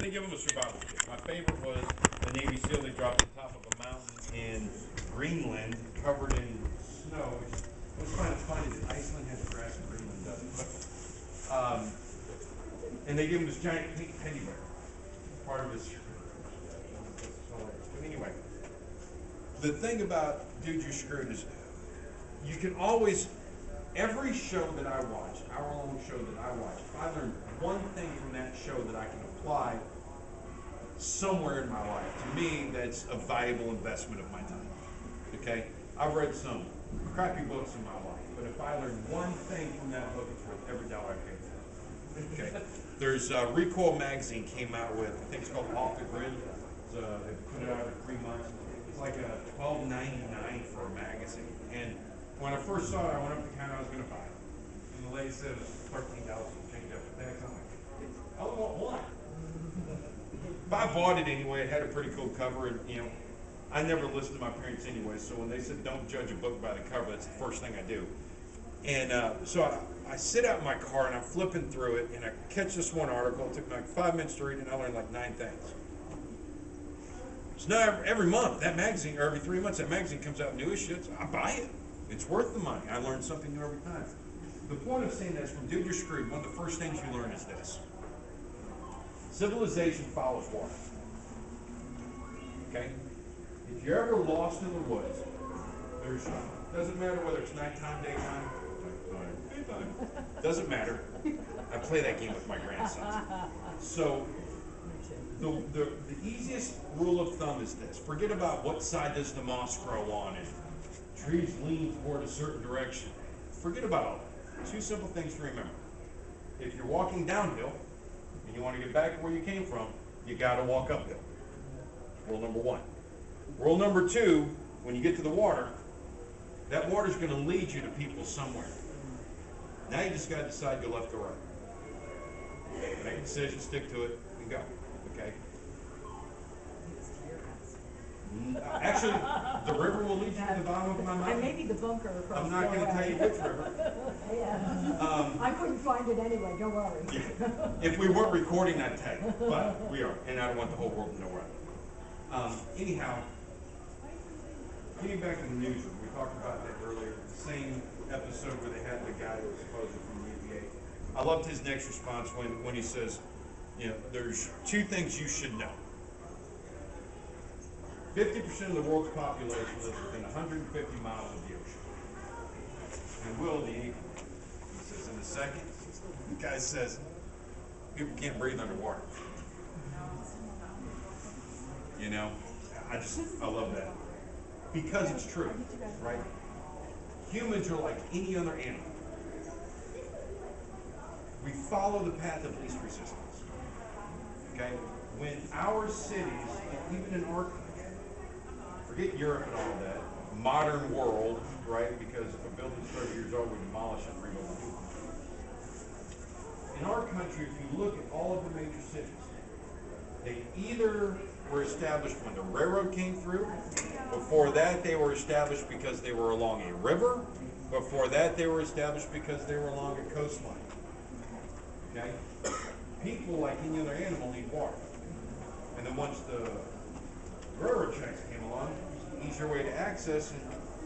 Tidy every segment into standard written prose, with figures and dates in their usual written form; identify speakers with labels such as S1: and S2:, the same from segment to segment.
S1: they give them a survival kit. My favorite was a Navy SEAL they dropped on top of a mountain in Greenland, covered in snow, which was kind of funny that Iceland has grass and Greenland doesn't. But, and they give him this giant pink teddy bear, part of his. But anyway, the thing about Dude, You're Screwed is you can always, every show that I watch, hour-long show that I watch, if I learn one thing from that show that I can apply somewhere in my life, to me, that's a valuable investment of my time. Okay? I've read some crappy books in my life, but if I learn one thing from that book, it's worth every dollar I paid for it. Okay? There's Recoil magazine came out with, I think it's called Off the Grid. They put it out for 3 months. It's like a $12.99 for a magazine. And when I first saw it, I went up to the counter, I was going to buy it. And the lady said it was $13 to change up the tax. I'm like, I don't want one. But I bought it anyway. It had a pretty cool cover. And, you know, I never listened to my parents anyway. So when they said don't judge a book by the cover, that's the first thing I do. And so I sit out in my car and I'm flipping through it. And I catch this one article. It took me like 5 minutes to read it. And I learned like 9 things. So now every month, that magazine, or every 3 months, that magazine comes out new issues. I buy it. It's worth the money. I learn something new every time. The point of saying that is from Dude, You're Screwed, one of the first things you learn is this. Civilization follows water. Okay? If you're ever lost in the woods, doesn't matter whether it's nighttime, daytime, doesn't matter. I play that game with my grandsons. So the easiest rule of thumb is this. Forget about what side does the moss grow on and trees lean toward a certain direction. Forget about all that. 2 simple things to remember. If you're walking downhill and you want to get back to where you came from, you got to walk uphill. Rule number 1. Rule number 2, when you get to the water, that water's going to lead you to people somewhere. Now you just got to decide go left or right. Make a decision, stick to it, and go. Okay? Actually, the river will lead you to the bottom of my mountain.
S2: And maybe the bunker across.
S1: I'm not going to tell you which river.
S2: Yeah. I couldn't find it anyway, don't worry.
S1: Yeah. If we weren't recording, I'd tell you, but we are, and I don't want the whole world to know where I am. Anyhow, getting back to the newsroom, we talked about that earlier, the same episode where they had the guy that was supposedly from the EPA. I loved his next response when he says, you know, there's 2 things you should know. 50% of the world's population lives within 150 miles of the ocean. And will the equal. He says, in the second, the guy says, people can't breathe underwater. You know, I love that. Because it's true, right? Humans are like any other animal. We follow the path of least resistance. Okay? When our cities, even in our country, forget Europe and all of that, modern world, right? Because if a building's 30 years old, we demolish it and rebuild it. In our country, if you look at all of the major cities, they either were established when the railroad came through. Before that, they were established because they were along a river. Before that, they were established because they were along a coastline. Okay? People, like any other animal, need water. And then once the railroad tracks came along, easier way to access, and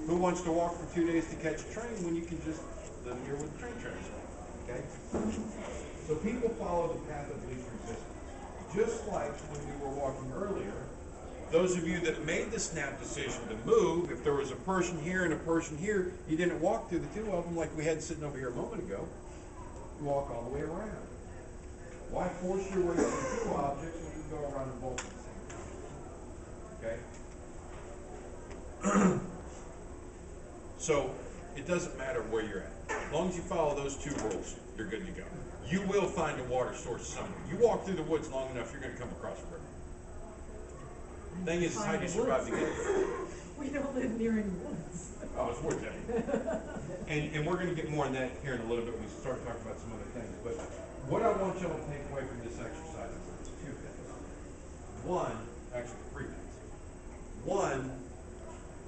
S1: who wants to walk for 2 days to catch a train when you can just live here with train tracks? Okay? So people follow the path of least resistance. Just like when we were walking earlier, those of you that made the snap decision to move, if there was a person here and a person here, you didn't walk through the 2 of them like we had sitting over here a moment ago. You walk all the way around. Why force your way through 2 objects when you can go around them both at the same time? Okay? So, it doesn't matter where you're at. As long as you follow those 2 rules, you're good to go. You will find a water source somewhere. You walk through the woods long enough, you're going to come across a river. The thing is, how do you survive to get there?
S2: We don't live near any woods.
S1: Oh, it's woods everywhere. And we're going to get more on that here in a little bit when we start talking about some other things. But what I want y'all to take away from this exercise is 2 things. 1, actually 3 things. 1,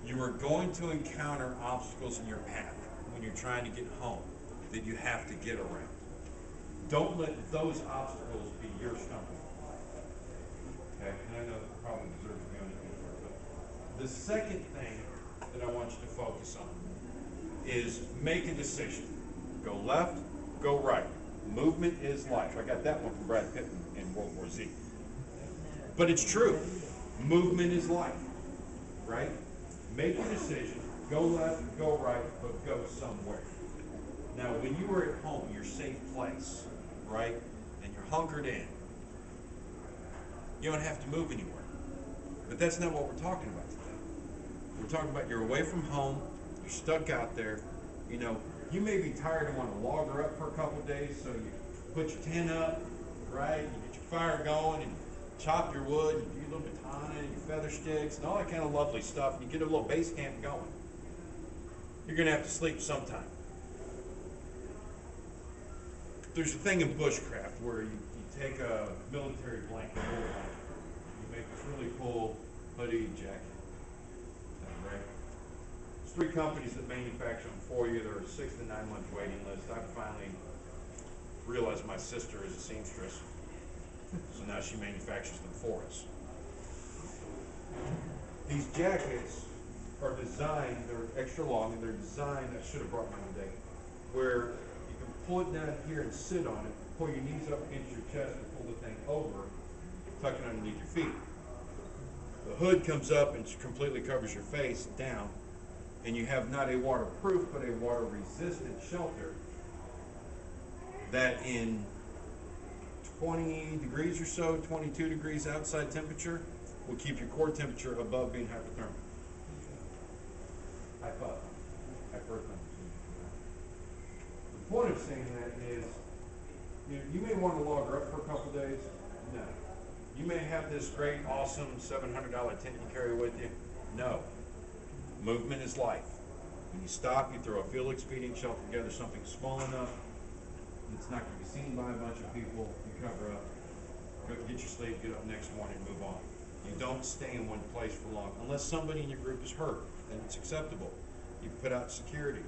S1: you are going to encounter obstacles in your path when you're trying to get home that you have to get around. Don't let those obstacles be your stumbling block. The second thing that I want you to focus on is make a decision. Go left, go right. Movement is life. I got that one from Brad Pitt in World War Z. But it's true. Movement is life, right? Make a decision. Go left, go right, but go somewhere. Now, when you are at home, your safe place, right, and you're hunkered in, you don't have to move anywhere. But that's not what we're talking about today. We're talking about you're away from home, you're stuck out there. You know, you may be tired and want to logger up for a couple of days, so you put your tent up, right? You get your fire going and chop your wood, you do a little baton and your feather sticks and all that kind of lovely stuff. And you get a little base camp going. You're going to have to sleep sometime. There's a thing in bushcraft where you take a military blanket, you make this really cool hoodie jacket, right? There's 3 companies that manufacture them for you. There are 6 to 9 month waiting list. I finally realized my sister is a seamstress, so now she manufactures them for us. These jackets are designed, they're extra long, and they're designed, I should have brought mine today, where you can pull it down here and sit on it, pull your knees up against your chest and pull the thing over, tuck it underneath your feet. The hood comes up and completely covers your face down, and you have not a waterproof but a water resistant shelter that in 20 degrees or so, 22 degrees outside temperature, will keep your core temperature above being hypothermic. Hyperthermic. The point of saying that is, you may want to logger up for a couple days. No. You may have this great, awesome $700 tent you carry with you. No. Movement is life. When you stop, you throw a fuel expedient shelter together, something small enough it's not going to be seen by a bunch of people. You cover up, go get your sleep, get up next morning, and move on. You don't stay in one place for long unless somebody in your group is hurt. Then it's acceptable. You put out security.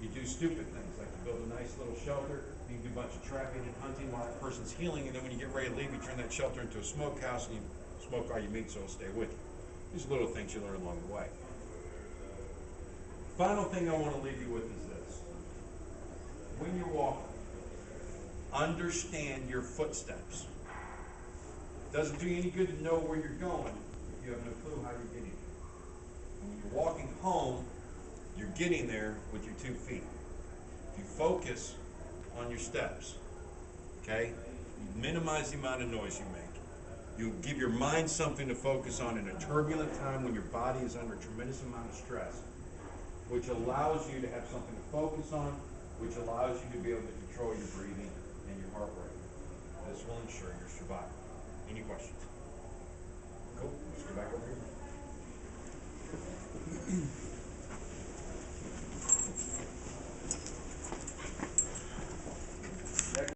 S1: You do stupid things like you build a nice little shelter. You can do a bunch of trapping and hunting while that person's healing, and then when you get ready to leave, you turn that shelter into a smokehouse and you smoke all your meat so it'll stay with you. These little things you learn along the way. Final thing I want to leave you with is this. When you're walking, understand your footsteps. It doesn't do you any good to know where you're going if you have no clue how you're getting there. When you're walking home, you're getting there with your 2 feet. If you focus on your steps, okay, you minimize the amount of noise you make. You give your mind something to focus on in a turbulent time when your body is under a tremendous amount of stress, which allows you to have something to focus on, which allows you to be able to control your breathing and your heart rate. This will ensure your survival. Any questions? Cool. Let's go back over here.